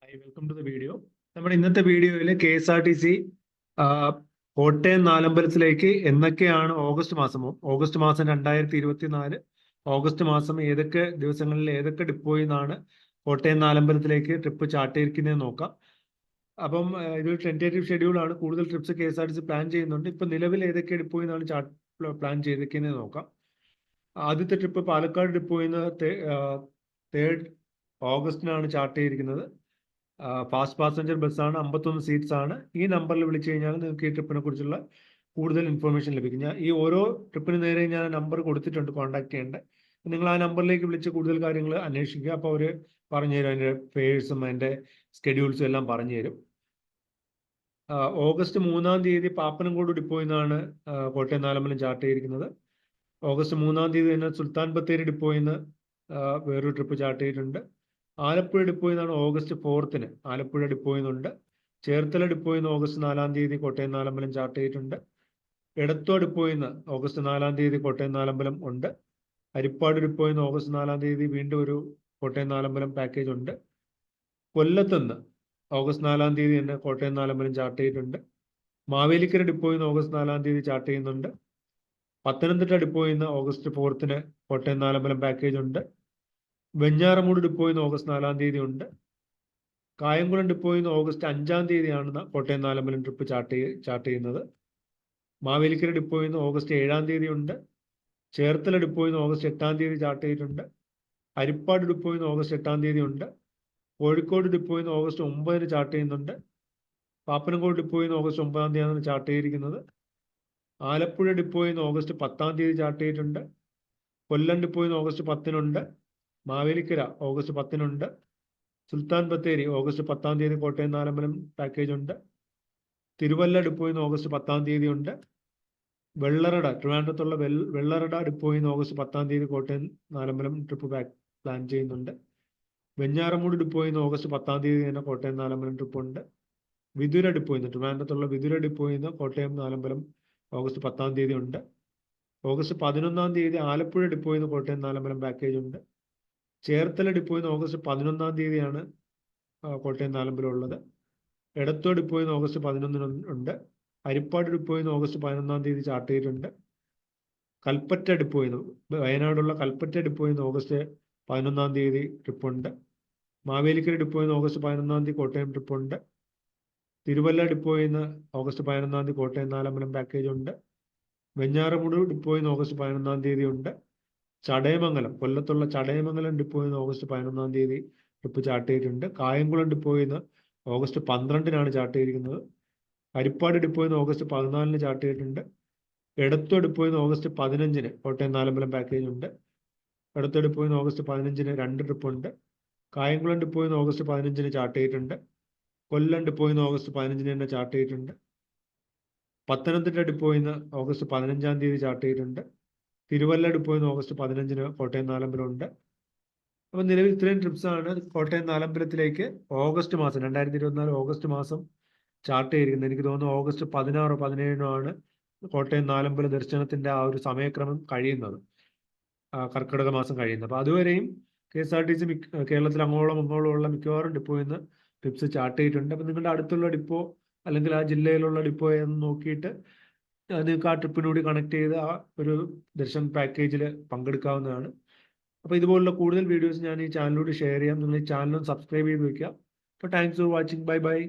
Welcome to the video. നമ്മുടെ ഇന്നത്തെ വീഡിയോയിൽ KSRTC കോട്ടയം നാലമ്പലത്തിലേക്ക് എന്നൊക്കെയാണ് ഓഗസ്റ്റ് മാസം 2024 ഓഗസ്റ്റ് മാസം ഏതൊക്കെ ദിവസങ്ങളിൽ ഏതൊക്കെ ഡിപ്പോയിൽ നിന്നാണ് കോട്ടയം നാലമ്പലത്തിലേക്ക് ട്രിപ്പ് ചാർട്ട് ചെയ്തിരിക്കുന്നത് നോക്കാം. അപ്പം ഇതൊരു ടെന്റേറ്റീവ് ഷെഡ്യൂൾ ആണ്. കൂടുതൽ ട്രിപ്സ് KSRTC പ്ലാൻ ചെയ്യുന്നുണ്ട്. ഇപ്പൊ നിലവിൽ ഏതൊക്കെ ഡിപ്പോയിൽ നിന്നാണ് ചാർട്ട് പ്ലാൻ ചെയ്തിരിക്കുന്നത് നോക്കാം. ആദ്യത്തെ ട്രിപ്പ് പാലക്കാട് ഡിപ്പോയിൽ നിന്ന് 3rd ഓഗസ്റ്റിനാണ് ചാർട്ട് ചെയ്തിരിക്കുന്നത്. ഫാസ്റ്റ് പാസഞ്ചർ ബസ്സാണ്, 51 സീറ്റ്സ് ആണ്. ഈ നമ്പറിൽ വിളിച്ചു കഴിഞ്ഞാൽ നിങ്ങൾക്ക് ഈ ട്രിപ്പിനെ കുറിച്ചുള്ള കൂടുതൽ ഇൻഫർമേഷൻ ലഭിക്കും. ഞാൻ ഈ ഓരോ ട്രിപ്പിന് നേരെ ഞാൻ നമ്പർ കൊടുത്തിട്ടുണ്ട് കോൺടാക്ട് ചെയ്യേണ്ടത്. നിങ്ങൾ ആ നമ്പറിലേക്ക് വിളിച്ച് കൂടുതൽ കാര്യങ്ങൾ അന്വേഷിക്കുക. അപ്പോൾ അവർ പറഞ്ഞുതരും, അതിൻ്റെ ഫെയേഴ്സും അതിൻ്റെ സ്കെഡ്യൂൾസും എല്ലാം പറഞ്ഞുതരും. ഓഗസ്റ്റ് 3-ാം തീയതി പാപ്പനംകോട് ഡിപ്പോയിൽ നിന്നാണ് കോട്ടയം നാലമ്പലം ചാർട്ട് ചെയ്തിരിക്കുന്നത്. ഓഗസ്റ്റ് 3-ാം തീയതി തന്നെ സുൽത്താൻ ബത്തേരി ഡിപ്പോയിൽ നിന്ന് വേറൊരു ട്രിപ്പ് ചാർട്ട് ചെയ്തിട്ടുണ്ട്. ആലപ്പുഴ ഡിപ്പോയിൽ നിന്നാണ് ഓഗസ്റ്റ് 4-ന് ആലപ്പുഴ ഡിപ്പോയിൽ നിന്നുണ്ട്. ചേർത്തല ഡിപ്പോയിൽ നിന്ന് ഓഗസ്റ്റ് 4-ാം തീയതി കോട്ടയം നാലമ്പലം ചാർട്ട് ചെയ്തിട്ടുണ്ട്. എടത്വ ഡിപ്പോയിൽ നിന്ന് ഓഗസ്റ്റ് 4-ാം തീയതി കോട്ടയം നാലമ്പലം ഉണ്ട്. ഹരിപ്പാട് ഡിപ്പോയിൽ നിന്ന് ഓഗസ്റ്റ് 4-ാം തീയതി വീണ്ടും ഒരു കോട്ടയം നാലമ്പലം പാക്കേജ് ഉണ്ട്. കൊല്ലത്തുനിന്ന് ഓഗസ്റ്റ് 4-ാം തീയതി തന്നെ കോട്ടയം നാലമ്പലം ചാർട്ട് ചെയ്തിട്ടുണ്ട്. മാവേലിക്കര ഡിപ്പോയിൽ നിന്ന് ഓഗസ്റ്റ് 4-ാം തീയതി ചാർട്ട് ചെയ്യുന്നുണ്ട്. പത്തനംതിട്ട ഡിപ്പോയിൽ നിന്ന് ഓഗസ്റ്റ് 4-ന് കോട്ടയം നാലമ്പലം പാക്കേജ് ഉണ്ട്. വെഞ്ഞാറമൂട് ഡിപ്പോയിൽ നിന്ന് ഓഗസ്റ്റ് 4-ാം തീയതി ഉണ്ട്. കായംകുളം ഡിപ്പോയിൽ നിന്ന് ഓഗസ്റ്റ് 5-ാം തീയതിയാണ് കോട്ടയം നാലമ്പലം ട്രിപ്പ് ചാർട്ട് ചെയ്യുന്നത്. മാവേലിക്കര ഡിപ്പോയിൽ നിന്ന് ഓഗസ്റ്റ് 7-ാം തീയതി ഉണ്ട്. ചേർത്തല ഡിപ്പോയിൽ നിന്ന് ഓഗസ്റ്റ് 8-ാം തീയതി ചാർട്ട് ചെയ്തിട്ടുണ്ട്. ഹരിപ്പാട് ഡിപ്പോയിൽ നിന്ന് ഓഗസ്റ്റ് 8-ാം തീയതി ഉണ്ട്. കോഴിക്കോട് ഡിപ്പോയിൽ നിന്ന് ഓഗസ്റ്റ് 9-ന് ചാർട്ട് ചെയ്യുന്നുണ്ട്. പാപ്പനംകോട് ഡിപ്പോയിൽ നിന്ന് ഓഗസ്റ്റ് 9-ാം തീയതിയാണ് ചാർട്ട് ചെയ്തിരിക്കുന്നത്. ആലപ്പുഴ ഡിപ്പോയിൽ നിന്ന് ഓഗസ്റ്റ് 10-ാം തീയതി ചാർട്ട് ചെയ്തിട്ടുണ്ട്. കൊല്ലം ഡിപ്പോയിൽ നിന്ന് August 10-നുണ്ട്. Mavelikkara August 10-നുണ്ട്. Sultan Bathery August 10-ാം തീയതി കോട്ടയം നാലമ്പലം പാക്കേജ് ഉണ്ട്. തിരുവല്ല ഡിപ്പോയിൽ നിന്ന് ഓഗസ്റ്റ് 10-ാം തീയതി ഉണ്ട്. വെള്ളറട ട്രിവാൻഡ്രത്തുള്ള വെള്ളറട ഡിപ്പോയിൽ നിന്ന് ഓഗസ്റ്റ് 10-ാം തീയതി കോട്ടയം നാലമ്പലം ട്രിപ്പ് പ്ലാൻ ചെയ്യുന്നുണ്ട്. വെഞ്ഞാറമൂട് ഡിപ്പോയിൽ നിന്ന് ഓഗസ്റ്റ് 10-ാം തീയതി തന്നെ കോട്ടയം നാലമ്പലം ട്രിപ്പ് ഉണ്ട്. വിതുര ഡിപ്പോയിൽ നിന്ന് ട്രിവാൻഡ്രത്തുള്ള വിതുര ഡിപ്പോയിൽ നിന്ന് കോട്ടയം നാലമ്പലം ഓഗസ്റ്റ് 10-ാം തീയതി ഉണ്ട്. ഓഗസ്റ്റ് 11-ാം തീയതി ആലപ്പുഴ ഡിപ്പോയിൽ നിന്ന് കോട്ടയം നാലമ്പലം പാക്കേജ് ഉണ്ട്. ചേർത്തല ഡിപ്പോയിൽ നിന്ന് ഓഗസ്റ്റ് 11-ാം തീയതിയാണ് കോട്ടയം നാലമ്പലം ഉള്ളത്. എടത്വ ഡിപ്പോയിൽ നിന്ന് ഓഗസ്റ്റ് 11-ന് ഉണ്ട്. ഹരിപ്പാട് ഡിപ്പോയിൽ നിന്ന് ഓഗസ്റ്റ് 11-ാം തീയതി ചാർട്ട് ചെയ്തിട്ടുണ്ട്. കൽപ്പറ്റ ഡിപ്പോയിൽ നിന്ന് വയനാടുള്ള കൽപ്പറ്റ ഡിപ്പോയിൽ നിന്ന് ഓഗസ്റ്റ് 11-ാം തീയതി ട്രിപ്പുണ്ട്. മാവേലിക്കര ഡിപ്പോയിൽ നിന്ന് ഓഗസ്റ്റ് 11-ാം തീയതി കോട്ടയം ട്രിപ്പുണ്ട്. തിരുവല്ല ഡിപ്പോയിൽ നിന്ന് ഓഗസ്റ്റ് 11-ാം തീയതി കോട്ടയം നാലമ്പലം പാക്കേജ് ഉണ്ട്. വെഞ്ഞാറമൂട് ഡിപ്പോയിൽ നിന്ന് ഓഗസ്റ്റ് 11-ാം തീയതി ഉണ്ട്. ചടയമംഗലം കൊല്ലത്തുള്ള ചടയമംഗലം ഡിപ്പോയിൽ നിന്ന് ഓഗസ്റ്റ് 11-ാം തീയതി ട്രിപ്പ് ചാർട്ട് ചെയ്തിട്ടുണ്ട്. കായംകുളം ഡിപ്പോയിൽ നിന്ന് ഓഗസ്റ്റ് 12-നാണ് ചാർട്ട് ചെയ്തിരിക്കുന്നത്. ഹരിപ്പാട് ഡിപ്പോയിൽ നിന്ന് ഓഗസ്റ്റ് 14-ന് ചാർട്ട് ചെയ്തിട്ടുണ്ട്. എടത്വ ഡിപ്പോയിൽ നിന്ന് ഓഗസ്റ്റ് 15-ന് കോട്ടയം നാലമ്പലം പാക്കേജ് ഉണ്ട്. എടത്വ ഡിപ്പോയിൽ നിന്ന് ഓഗസ്റ്റ് 15-ന് 2 ട്രിപ്പ് ഉണ്ട്. കായംകുളം ഡിപ്പോയിൽ നിന്ന് ഓഗസ്റ്റ് 15-ന് ചാർട്ട് ചെയ്തിട്ടുണ്ട്. കൊല്ലം ഡിപ്പോയിൽ നിന്ന് ഓഗസ്റ്റ് 15-ന് തന്നെ ചാർട്ട് ചെയ്തിട്ടുണ്ട്. പത്തനംതിട്ട ഡിപ്പോയിൽ നിന്ന് ഓഗസ്റ്റ് 15-ാം തീയതി ചാർട്ട് ചെയ്തിട്ടുണ്ട്. തിരുവല്ല ഡിപ്പോയിൽ നിന്ന് ഓഗസ്റ്റ് 15-ന് കോട്ടയം നാലമ്പലം ഉണ്ട്. അപ്പം നിലവിൽ ഇത്രയും ട്രിപ്സ് ആണ് കോട്ടയം നാലമ്പലത്തിലേക്ക് ഓഗസ്റ്റ് മാസം 2024 ഓഗസ്റ്റ് മാസം ചാർട്ട് ചെയ്തിരിക്കുന്നത്. എനിക്ക് തോന്നുന്നു ഓഗസ്റ്റ് 16-ഓ 17-നോ ആണ് കോട്ടയം നാലമ്പല ദർശനത്തിന്റെ ആ ഒരു സമയക്രമം കഴിയുന്നത്, കർക്കിടക മാസം കഴിയുന്നത്. അപ്പോൾ അതുവരെയും KSRTC കേരളത്തിൽ അങ്ങോളം ഉള്ള മിക്കവാറും ഡിപ്പോയിൽ നിന്ന് ട്രിപ്സ് ചാർട്ട് ചെയ്തിട്ടുണ്ട്. അപ്പം നിങ്ങളുടെ അടുത്തുള്ള ഡിപ്പോ അല്ലെങ്കിൽ ആ ജില്ലയിലുള്ള ഡിപ്പോ എന്ന് നോക്കിയിട്ട് നിങ്ങൾക്ക് ആ ട്രിപ്പിനോട് കണക്ട് ചെയ്ത് ആ ഒരു ദർശൻ പാക്കേജിൽ പങ്കെടുക്കാവുന്നതാണ്. അപ്പോൾ ഇതുപോലുള്ള കൂടുതൽ വീഡിയോസ് ഞാൻ ഈ ചാനലിലൂടെ ഷെയർ ചെയ്യാം. നിങ്ങൾ ഈ ചാനലും സബ്സ്ക്രൈബ് ചെയ്ത് വെക്കുക. അപ്പോൾ thanks for watching. Bye bye.